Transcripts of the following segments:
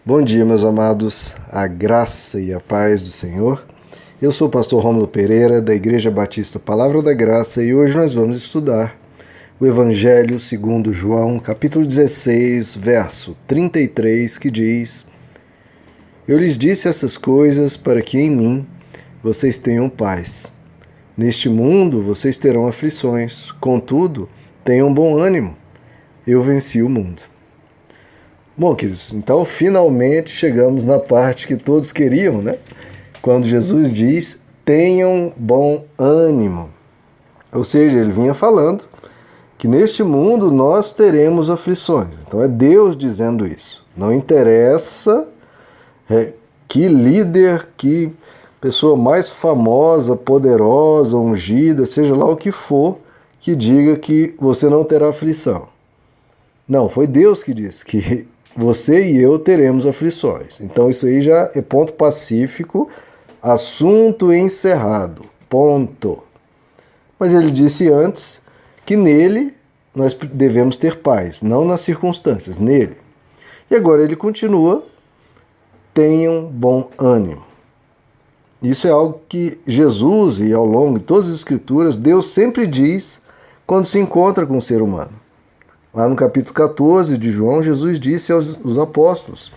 Bom dia, meus amados, a graça e a paz do Senhor. Eu sou o pastor Rômulo Pereira, da Igreja Batista Palavra da Graça, e hoje nós vamos estudar o Evangelho segundo João, capítulo 16, verso 33, que diz: Eu lhes disse essas coisas para que em mim vocês tenham paz. Neste mundo vocês terão aflições, contudo, tenham bom ânimo. Eu venci o mundo. Bom, queridos, então finalmente chegamos na parte que todos queriam, né? Quando Jesus diz, tenham bom ânimo. Ou seja, ele vinha falando que neste mundo nós teremos aflições. Então é Deus dizendo isso. Não interessa que líder, que pessoa mais famosa, poderosa, ungida, seja lá o que for, que diga que você não terá aflição. Não, foi Deus que disse que você e eu teremos aflições. Então isso aí já é ponto pacífico, assunto encerrado, ponto. Mas ele disse antes que nele nós devemos ter paz, não nas circunstâncias, nele. E agora ele continua, tenham bom ânimo. Isso é algo que Jesus, e ao longo de todas as Escrituras, Deus sempre diz quando se encontra com o ser humano. Lá no capítulo 14 de João, Jesus disse aos apóstolos,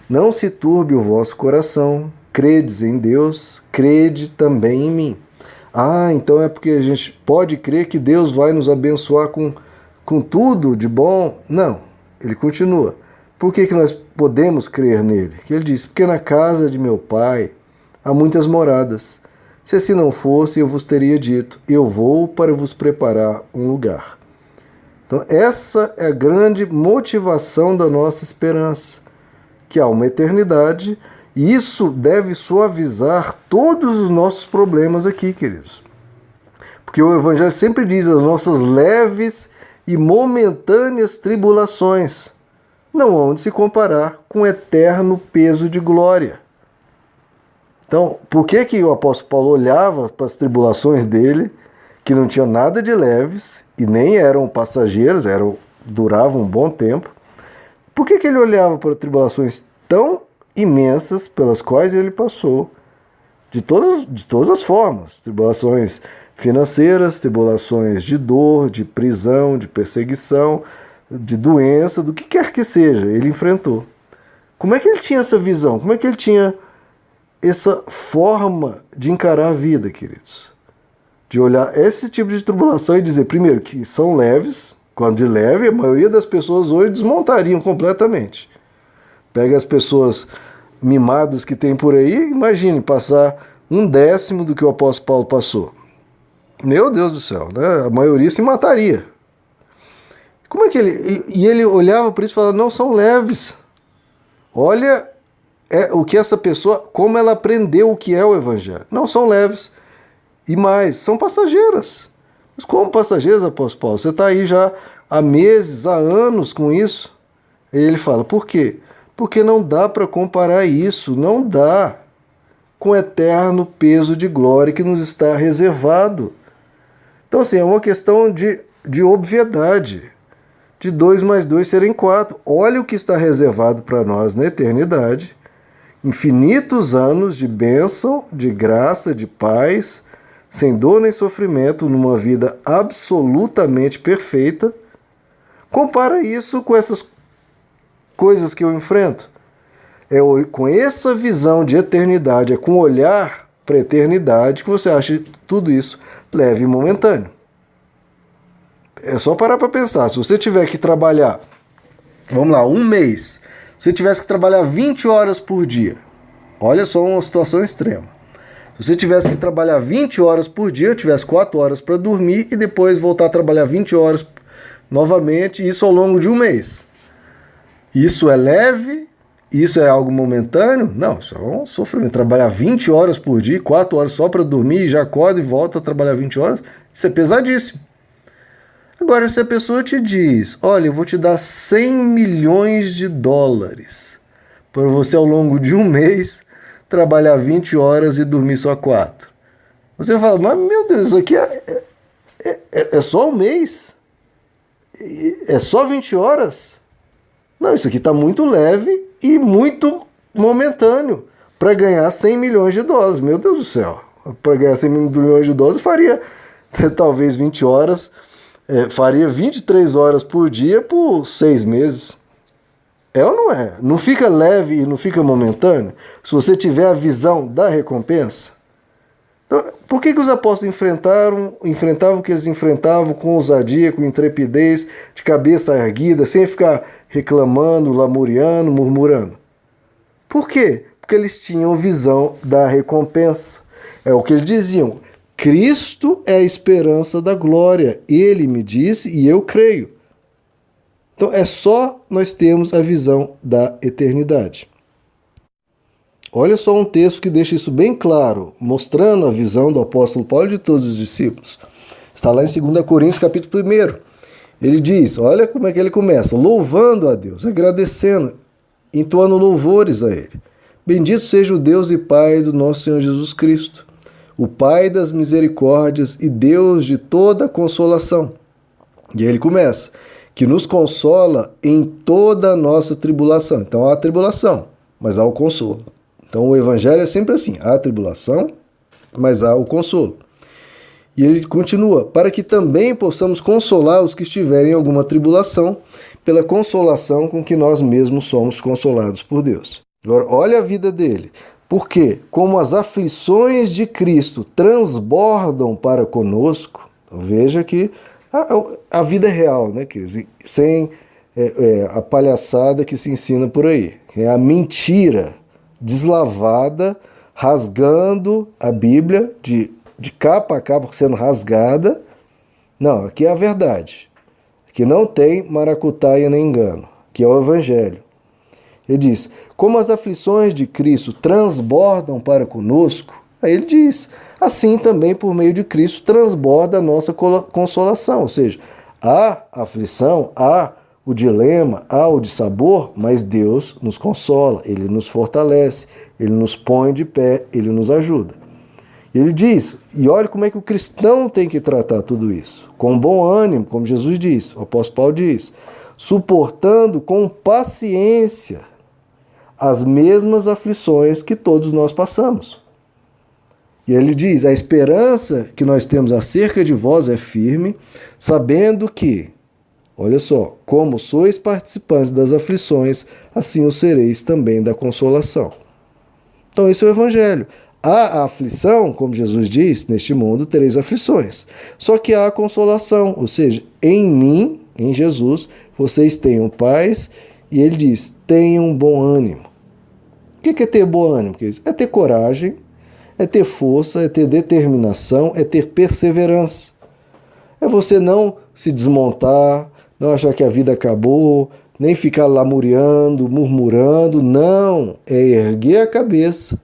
não se turbe o vosso coração, credes em Deus, crede também em mim. Ah, então é porque a gente pode crer que Deus vai nos abençoar com tudo de bom? Não, ele continua. Por que nós podemos crer nele? Que ele diz, porque na casa de meu pai há muitas moradas. Se assim não fosse, eu vos teria dito, eu vou para vos preparar um lugar. Então, essa é a grande motivação da nossa esperança, que há uma eternidade, e isso deve suavizar todos os nossos problemas aqui, queridos. Porque o Evangelho sempre diz as nossas leves e momentâneas tribulações não hão de se comparar com o eterno peso de glória. Então, por que o apóstolo Paulo olhava para as tribulações dele, que não tinham nada de leves e nem eram passageiras, duravam um bom tempo? Por que ele olhava para tribulações tão imensas pelas quais ele passou, de todas as formas? Tribulações financeiras, tribulações de dor, de prisão, de perseguição, de doença, do que quer que seja, ele enfrentou. Como é que ele tinha essa visão? Como é que ele tinha essa forma de encarar a vida, queridos? De olhar esse tipo de tribulação e dizer, primeiro, que são leves. Quando de leve, a maioria das pessoas hoje desmontariam completamente. Pega as pessoas mimadas que tem por aí, imagine passar 1/10 do que o apóstolo Paulo passou. Meu Deus do céu, né? A maioria se mataria. Como é que ele... E ele olhava para isso e falava, não, são leves. Olha o que essa pessoa, como ela aprendeu o que é o Evangelho. Não são leves. E mais, são passageiras. Mas como passageiras, apóstolo Paulo? Você está aí já há meses, há anos com isso. E ele fala, por quê? Porque não dá para comparar isso, não dá com o eterno peso de glória que nos está reservado. Então, assim, é uma questão de obviedade, de 2 mais 2 serem 4. Olha o que está reservado para nós na eternidade, infinitos anos de bênção, de graça, de paz, sem dor nem sofrimento, numa vida absolutamente perfeita. Compara isso com essas coisas que eu enfrento. É com essa visão de eternidade, é com o olhar para a eternidade que você acha tudo isso leve e momentâneo. É só parar para pensar. Se você tiver que trabalhar, vamos lá, 1 mês, se você tivesse que trabalhar 20 horas por dia, olha só uma situação extrema. Se você tivesse que trabalhar 20 horas por dia, tivesse 4 horas para dormir e depois voltar a trabalhar 20 horas novamente, isso ao longo de 1 mês. Isso é leve? Isso é algo momentâneo? Não, isso é um sofrimento. Trabalhar 20 horas por dia, 4 horas só para dormir, já acorda e volta a trabalhar 20 horas, isso é pesadíssimo. Agora, se a pessoa te diz, olha, eu vou te dar 100 milhões de dólares para você ao longo de 1 mês trabalhar 20 horas e dormir só 4. Você fala, mas meu Deus, isso aqui é só 1 mês? É só 20 horas? Não, isso aqui está muito leve e muito momentâneo para ganhar 100 milhões de dólares. Meu Deus do céu, para ganhar 100 milhões de dólares eu faria talvez 20 horas, faria 23 horas por dia por 6 meses. É ou não é? Não fica leve e não fica momentâneo? Se você tiver a visão da recompensa. Então, por que os apóstolos enfrentavam o que eles enfrentavam com ousadia, com intrepidez, de cabeça erguida, sem ficar reclamando, lamuriando, murmurando? Por quê? Porque eles tinham visão da recompensa. É o que eles diziam. Cristo é a esperança da glória. Ele me disse e eu creio. Então é só nós termos a visão da eternidade. Olha só um texto que deixa isso bem claro, mostrando a visão do apóstolo Paulo e de todos os discípulos. Está lá em 2 Coríntios, capítulo 1. Ele diz, olha como é que ele começa, louvando a Deus, agradecendo, entoando louvores a Ele. Bendito seja o Deus e Pai do nosso Senhor Jesus Cristo, o Pai das misericórdias e Deus de toda consolação. E aí ele começa, que nos consola em toda a nossa tribulação. Então há a tribulação, mas há o consolo. Então o evangelho é sempre assim, há a tribulação, mas há o consolo. E ele continua, para que também possamos consolar os que estiverem em alguma tribulação, pela consolação com que nós mesmos somos consolados por Deus. Agora, olha a vida dele. Porque, como as aflições de Cristo transbordam para conosco, então veja que a vida é real, né, queridos? Sem a palhaçada que se ensina por aí. É a mentira deslavada, rasgando a Bíblia de capa a capa, sendo rasgada. Não, aqui é a verdade. Aqui não tem maracutaia nem engano. Aqui é o Evangelho. Ele diz, como as aflições de Cristo transbordam para conosco, aí ele diz, assim também por meio de Cristo transborda a nossa consolação. Ou seja, há aflição, há o dilema, há o dissabor, mas Deus nos consola, Ele nos fortalece, Ele nos põe de pé, Ele nos ajuda. Ele diz, e olha como é que o cristão tem que tratar tudo isso, com bom ânimo, como Jesus diz, o apóstolo Paulo diz, suportando com paciência as mesmas aflições que todos nós passamos. E ele diz, a esperança que nós temos acerca de vós é firme, sabendo que, olha só, como sois participantes das aflições, assim o sereis também da consolação. Então esse é o Evangelho. Há a aflição, como Jesus diz, neste mundo tereis aflições. Só que há a consolação, ou seja, em mim, em Jesus, vocês tenham paz, e ele diz, tenham bom ânimo. O que é ter bom ânimo? É ter coragem, é ter força, é ter determinação, é ter perseverança. É você não se desmontar, não achar que a vida acabou, nem ficar lamuriando, murmurando. Não, é erguer a cabeça,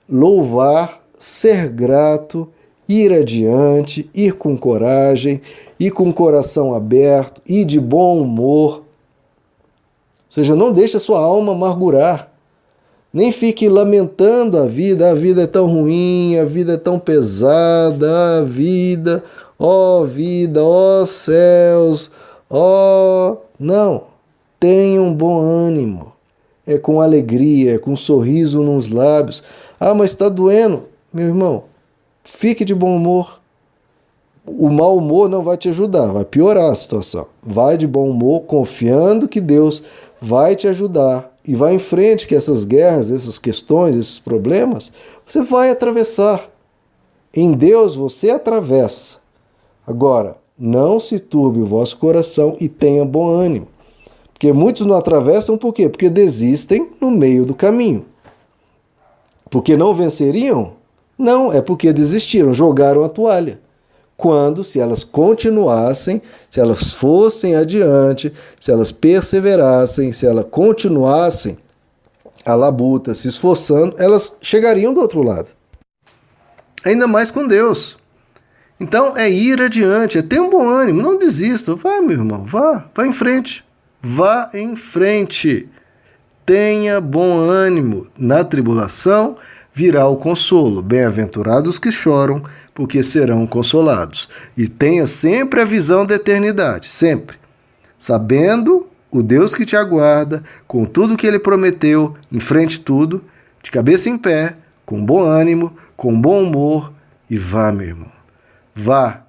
louvar, ser grato, ir adiante, ir com coragem, ir com o coração aberto, ir de bom humor. Ou seja, não deixe a sua alma amargurar. Nem fique lamentando a vida é tão ruim, a vida é tão pesada, a vida, ó céus, ó... Não, tenha um bom ânimo, é com alegria, é com um sorriso nos lábios. Ah, mas está doendo, meu irmão, fique de bom humor. O mau humor não vai te ajudar, vai piorar a situação. Vai de bom humor, confiando que Deus vai te ajudar. E vai em frente que essas guerras, essas questões, esses problemas, você vai atravessar. Em Deus você atravessa. Agora, não se turbe o vosso coração e tenha bom ânimo. Porque muitos não atravessam por quê? Porque desistem no meio do caminho. Porque não venceriam? Não, é porque desistiram, jogaram a toalha. Quando, se elas continuassem, se elas fossem adiante, se elas perseverassem, se elas continuassem a labuta, se esforçando, elas chegariam do outro lado. Ainda mais com Deus. Então é ir adiante, é ter um bom ânimo, não desista. Vai, meu irmão, vá em frente. Vá em frente. Tenha bom ânimo. Na tribulação virá o consolo. Bem-aventurados que choram, porque serão consolados. E tenha sempre a visão da eternidade, sempre. Sabendo o Deus que te aguarda, com tudo que Ele prometeu, enfrente tudo, de cabeça em pé, com bom ânimo, com bom humor, e vá, meu irmão. Vá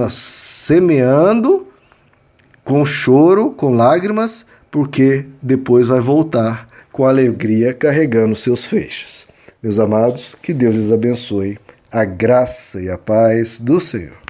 semeando com choro, com lágrimas, porque depois vai voltar com alegria carregando seus feixes. Meus amados, que Deus lhes abençoe. A graça e a paz do Senhor.